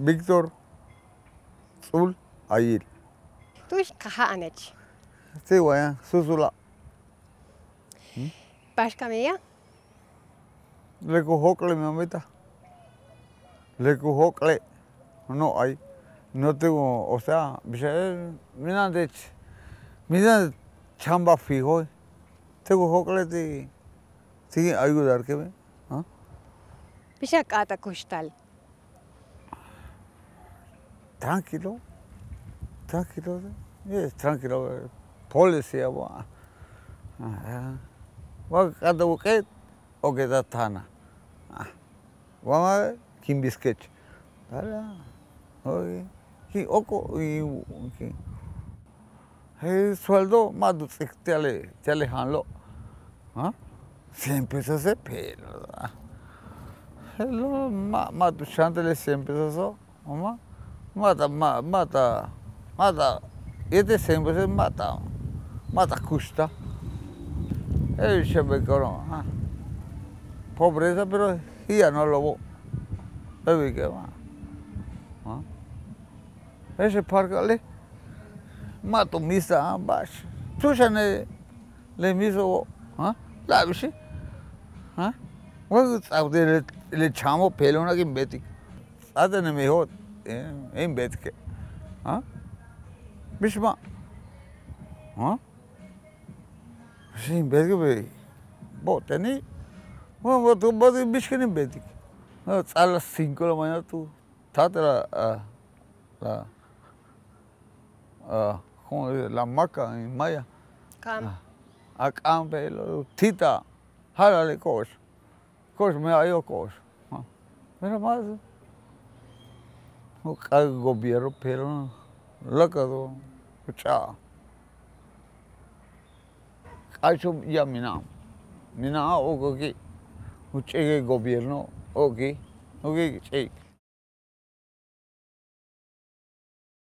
Víctor Zul Ayil. Tush kahanech. Sí, güey, Susula. Pashkamia. Le cojocle, mi mamita. Le cojocle. No hay. No tengo, o sea, mira, chamba fijo. Tengo jocle de, sí, ayudar que ve. ¿Ah? Pishak ata kushtal. Tranquilo, tranquilo, yes, tranquilo. Policia, wa. Wa kada buket, o que da tana. Wa kim biscuit. Dale, oye, ki oko y ki. El sueldo más te alejanlo. ¿Ah? 100 pesos de pelo. Hello, mata chantele 100 pesos. Mamá, mata. Este 100 pesos mata custa. El chefe coro. Pobreza, pero ya no lo voy. ¿Qué va? Ese parque mato misa, bash. Tú ya le miso, la bici. Le echamos pelo a quien beti. Hasta ne mejor en betke. Bishma. Sin betke be. Botani. Bueno, tú vas a bicho en betke. A las 5 de la mañana tú. Tata ¿cómo dice? La maca en maya. Kam. Acá pelo. Tita. Jálale coach. Coach me ha ido coach. Mira más. El gobierno, pero lacado, chao. Ha hecho ya mina o que el gobierno, ok,